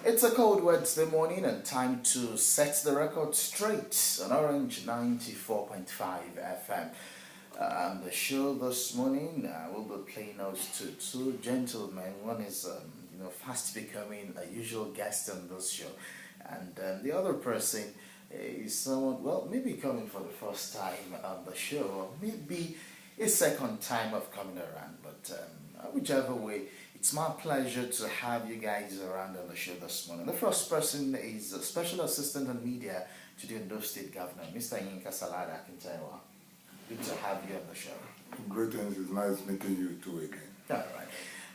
It's a cold Wednesday morning and time to set the record straight on Orange 94.5 FM. The show this morning, we'll be playing those two gentlemen. One is, fast becoming a usual guest on this show, and the other person is someone, well, maybe coming for the first time on the show, or maybe a second time of coming around, but whichever way, it's my pleasure to have you guys around on the show this morning. The first person is a Special Assistant on Media to the Ondo State Governor, Mr. Yinka Akinterinwa. Good to have you on the show. Greetings, it's nice meeting you too again. All right.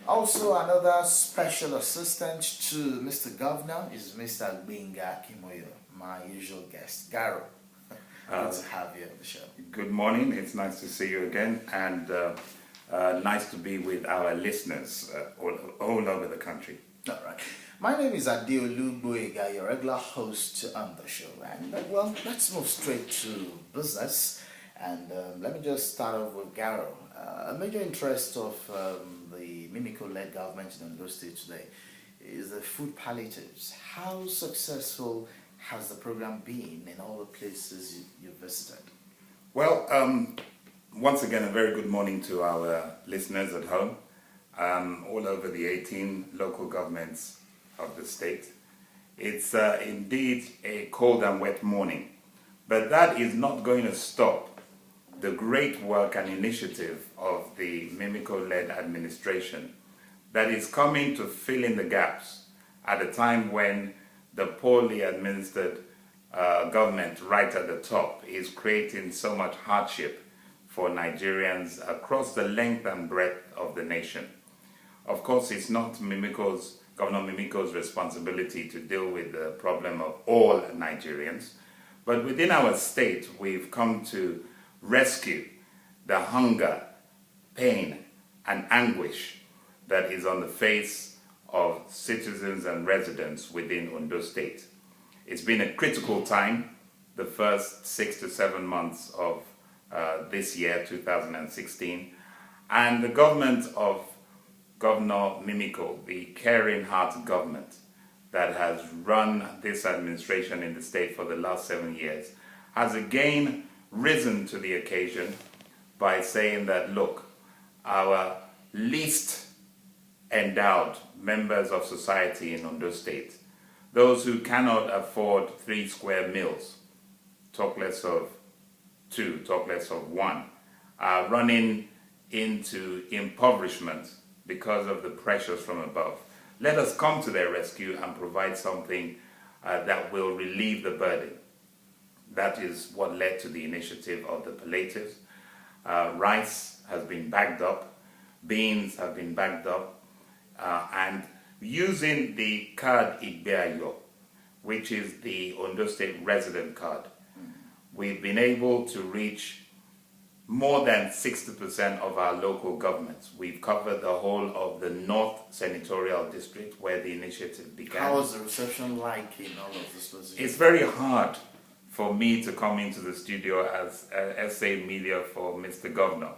Also, another Special Assistant to Mr. Governor is Mr. Gbenga, Akinmoyo, my usual guest, GaRo. Good to have you on the show. Good morning. It's nice to see you again, and nice to be with our listeners all over the country. All right. My name is Adeolu, Gboyega, your regular host on the show. And, well, let's move straight to business. And let me just start off with GaRo. A major interest of the Mimiko-led government in Ondo State today is the food palliatives. How successful has the program been in all the places you visited? Well, once again, a very good morning to our listeners at home, all over the 18 local governments of the state. It's indeed a cold and wet morning, but that is not going to stop the great work and initiative of the Mimiko-led administration that is coming to fill in the gaps at a time when the poorly administered government right at the top is creating so much hardship for Nigerians across the length and breadth of the nation. Of course, it's not Governor Mimiko's responsibility to deal with the problem of all Nigerians, but within our state, we've come to rescue the hunger, pain, and anguish that is on the face of citizens and residents within Ondo State. It's been a critical time, the first 6 to 7 months of this year, 2016, and the government of Governor Mimiko, the caring heart government that has run this administration in the state for the last 7 years, has again risen to the occasion by saying that, look, our least endowed members of society in Ondo State, those who cannot afford 3 square meals, talk less of 2, talk less of 1, are running into impoverishment because of the pressures from above. Let us come to their rescue and provide something that will relieve the burden. That is what led to the initiative of the palliatives. Rice has been bagged up, beans have been bagged up, and using the card Gboyega, which is the Ondo State resident card, we've been able to reach more than 60% of our local governments. We've covered the whole of the North Senatorial District where the initiative began. How was the reception like in all of this position? It's very hard for me to come into the studio as SA Media for Mr. Governor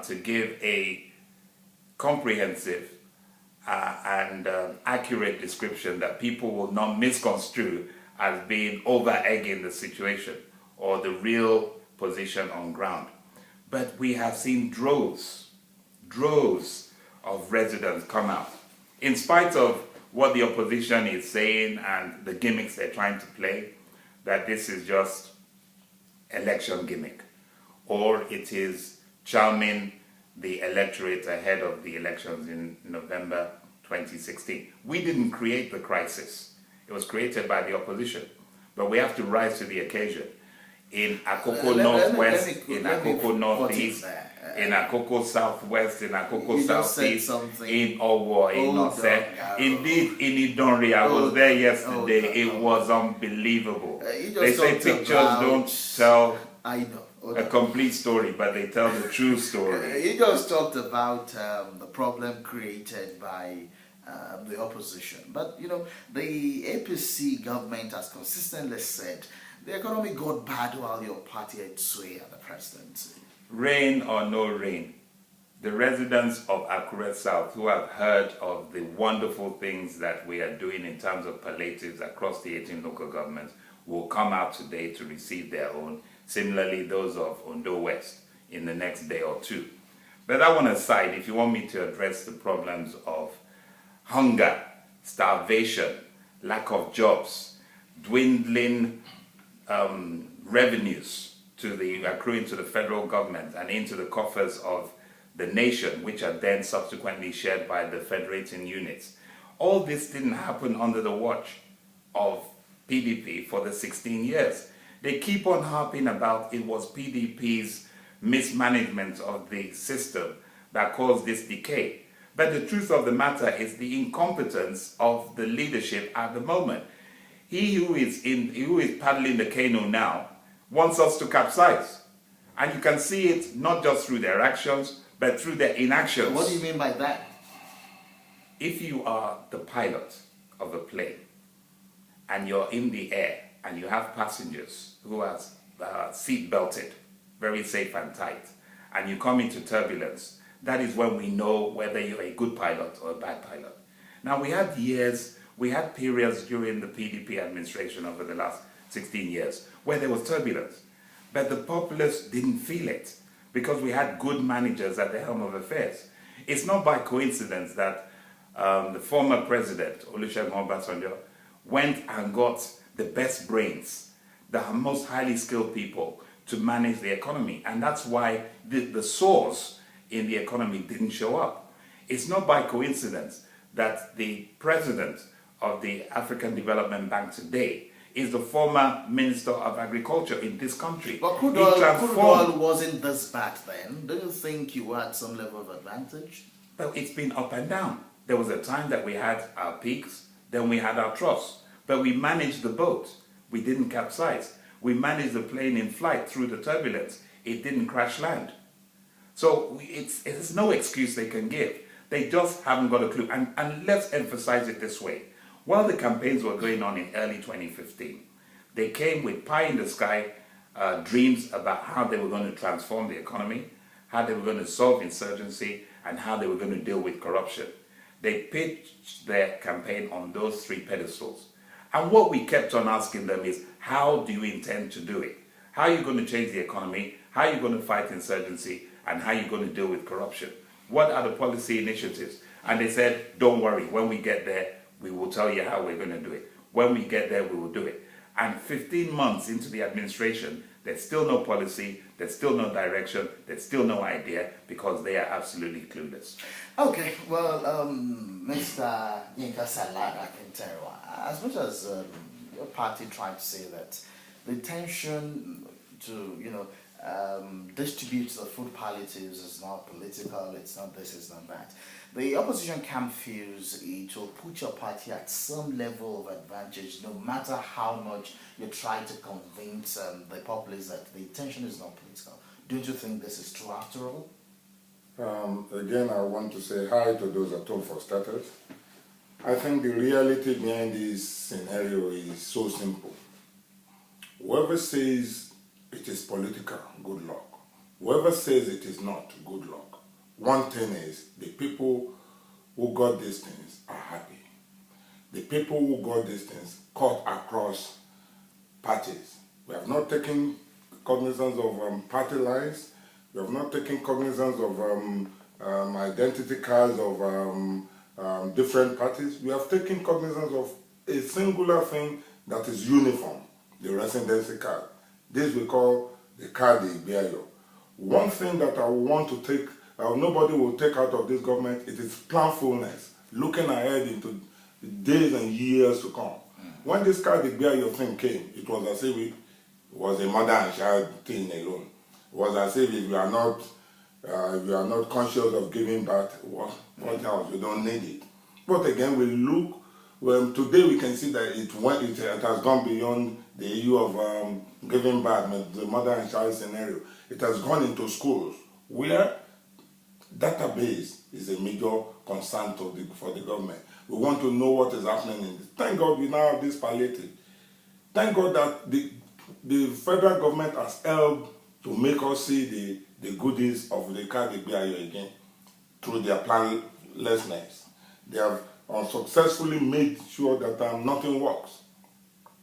to give a comprehensive and accurate description that people will not misconstrue as being over-egging the situation or the real position on ground. But we have seen droves of residents come out. In spite of what the opposition is saying and the gimmicks they're trying to play, that this is just election gimmick, or it is charming the electorate ahead of the elections in November 2016. We didn't create the crisis. It was created by the opposition. But we have to rise to the occasion. In Akoko Northwest, in Akoko Northeast, in Akoko Southwest, in Akoko Southeast, in Owo, in Ose. Indeed, in Idonri, I was there yesterday. It was unbelievable. They say pictures don't tell a complete story, but they tell the true story. You just talked about the problem created by the opposition. But, the APC government has consistently said the economy got bad while your party had sway at the presidency. Rain or no rain, the residents of Akure South who have heard of the wonderful things that we are doing in terms of palliatives across the 18 local governments will come out today to receive their own. Similarly, those of Ondo West in the next day or two. But that one aside, if you want me to address the problems of hunger, starvation, lack of jobs, dwindling revenues accruing to the federal government and into the coffers of the nation, which are then subsequently shared by the federating units. All this didn't happen under the watch of PDP for the 16 years. They keep on harping about it was PDP's mismanagement of the system that caused this decay. But the truth of the matter is the incompetence of the leadership at the moment. He who is paddling the canoe now wants us to capsize. And you can see it not just through their actions, but through their inactions. What do you mean by that? If you are the pilot of a plane and you're in the air and you have passengers who are seat belted, very safe and tight, and you come into turbulence, that is when we know whether you're a good pilot or a bad pilot. Now, we had periods during the PDP administration over the last 16 years where there was turbulence, but the populace didn't feel it because we had good managers at the helm of affairs. It's not by coincidence that the former president, Olusegun Obasanjo, went and got the best brains, the most highly skilled people to manage the economy, and that's why the source in the economy didn't show up. It's not by coincidence that the president of the African Development Bank today is the former Minister of Agriculture in this country. But crude oil wasn't this bad then. Do you think you had some level of advantage? Well, it's been up and down. There was a time that we had our peaks, then we had our troughs, but we managed the boat. We didn't capsize. We managed the plane in flight through the turbulence. It didn't crash land. So it's no excuse they can give. They just haven't got a clue. And let's emphasize it this way. While the campaigns were going on in early 2015, they came with pie in the sky dreams about how they were going to transform the economy, how they were going to solve insurgency, and how they were going to deal with corruption. They pitched their campaign on those three pedestals. And what we kept on asking them is, how do you intend to do it? How are you going to change the economy? How are you going to fight insurgency? And how are you going to deal with corruption? What are the policy initiatives? And they said, don't worry, when we get there, we will tell you how we're going to do it. When we get there, we will do it. And 15 months into the administration, there's still no policy, there's still no direction, there's still no idea, because they are absolutely clueless. Okay, well, Mr. Yinka Akinterinwa, as much as your party tried to say that the intention to, distribute the food palliatives is not political, it's not this, it's not that. The opposition camp feels it will put your party at some level of advantage no matter how much you try to convince the populace that the intention is not political. Don't you think this is true after all? Again, I want to say hi to those at home for starters. I think the reality behind this scenario is so simple. Whoever says it is political, good luck. Whoever says it is not, good luck. One thing is, the people who got these things are happy. The people who got these things cut across parties. We have not taken cognizance of party lines. We have not taken cognizance of identity cards of different parties. We have taken cognizance of a singular thing that is uniform, the residency card. This we call the card de Gboyega. One thing that I want to take, nobody will take out of this government, it is planfulness, looking ahead into the days and years to come. When this card de Gboyega thing came, it was as if it was a mother and child thing alone. It was as if you are not conscious of giving birth, what else? You don't need it. But again, we look. Well, today we can see that it has gone beyond the issue of giving birth, the mother and child scenario. It has gone into schools where database is a major concern for the government. We want to know what is happening in this. Thank God we now have this palliative. Thank God that the federal government has helped to make us see the goodies of the card de Gboyega again. through their planlessness. They have unsuccessfully made sure that nothing works.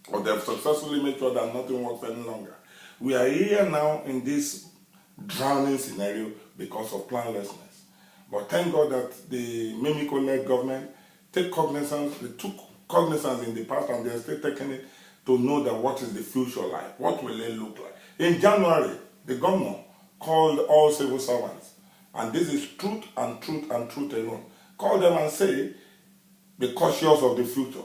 Or they have successfully made sure that nothing works any longer. We are here now in this drowning scenario because of planlessness. But thank God that the Mimiko-led government they took cognizance in the past and they are still taking it to know that what is the future like, what will it look like. In January, the governor called all civil servants, and this is truth and truth and truth alone. Call them and say, be cautious of the future.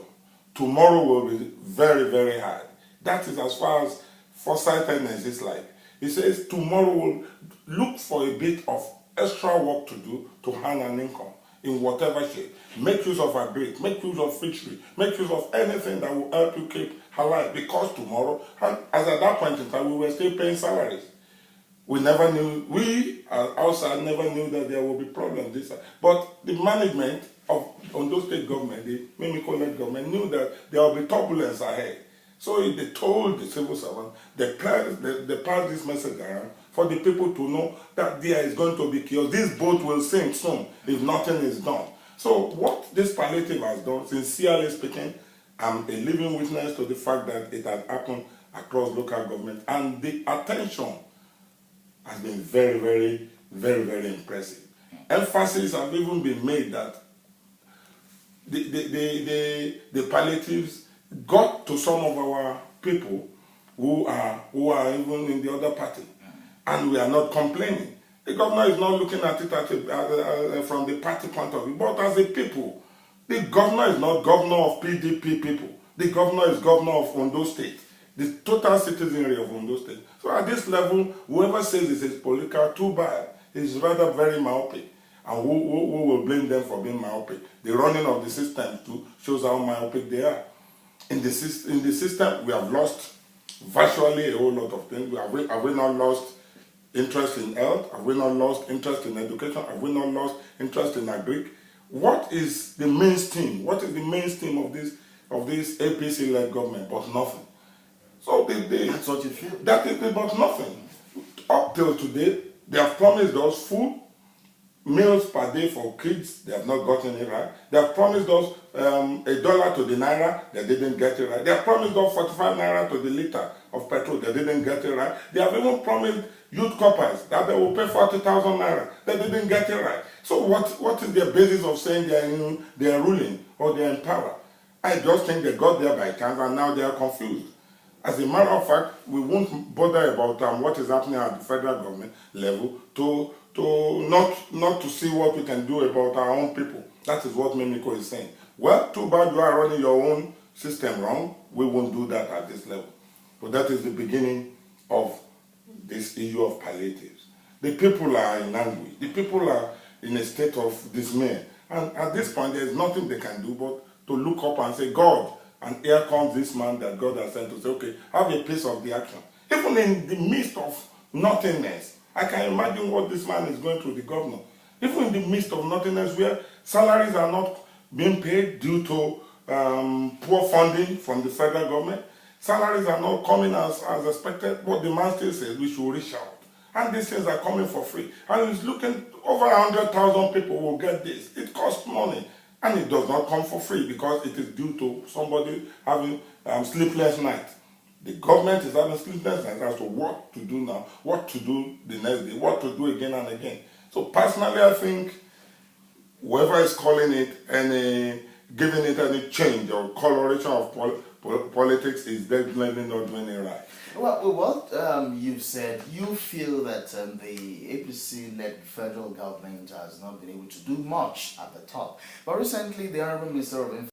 Tomorrow will be very, very hard. That is as far as foresightedness is like. He says tomorrow will look for a bit of extra work to do to earn an income in whatever shape. Make use of agric, make use of fishery, make use of anything that will help you keep alive, because tomorrow, as at that point in time, we were still paying salaries. We never knew, we outside never knew that there will be problems this side. But the management of Ondo State government, the Mimiko-led government, knew that there will be turbulence ahead. So they told the civil servant, they passed this message around for the people to know that there is going to be chaos. This boat will sink soon if nothing is done. So what this palliative has done, sincerely speaking, I'm a living witness to the fact that it has happened across local government, and the attention has been very, very, very, very impressive. Emphasis have even been made that the palliatives got to some of our people who are even in the other party, and we are not complaining. The governor is not looking at it from the party point of view, but as a people. The governor is not governor of PDP people. The governor is governor of Ondo State, the total citizenry of Ondo State. So at this level, whoever says it is political, too bad, is rather very myopic. And who will blame them for being myopic? The running of the system too shows how myopic they are. In the system, we have lost virtually a whole lot of things. Have we not lost interest in health? Have we not lost interest in education? Have we not lost interest in agric? What is the mainstream? What is the mainstream of this APC-led government? But nothing. So that's what you feel. That is but nothing. Up till today, they have promised us food, meals per day for kids. They have not gotten it right. They have promised us $1 to the naira. They didn't get it right. They have promised us 45 naira to the liter of petrol. They didn't get it right. They have even promised youth corpers that they will pay 40,000 naira. They didn't get it right. So what is their basis of saying they are ruling or they are in power? I just think they got there by chance and now they are confused. As a matter of fact, we won't bother about what is happening at the federal government level to not to see what we can do about our own people. That is what Mimiko is saying. Well, too bad you are running your own system wrong. We won't do that at this level. But that is the beginning of this issue of palliatives. The people are in anguish. The people are in a state of dismay. And at this point, there is nothing they can do but to look up and say, God, and here comes this man that God has sent to say, okay, have a piece of the action. Even in the midst of nothingness, I can imagine what this man is going through, the governor. Even in the midst of nothingness where salaries are not being paid due to poor funding from the federal government, salaries are not coming as expected, but the man still says we should reach out. And these things are coming for free. And he's looking, over 100,000 people will get this. It costs money. And it does not come for free because it is due to somebody having sleepless nights. The government is having sleepless nights as to what to do now, what to do the next day, what to do again and again. So personally, I think whoever is calling it any, giving it any change or coloration of politics is definitely not doing it right. Well, what you've said, you feel that the APC-led federal government has not been able to do much at the top. But recently, the Honorable Minister of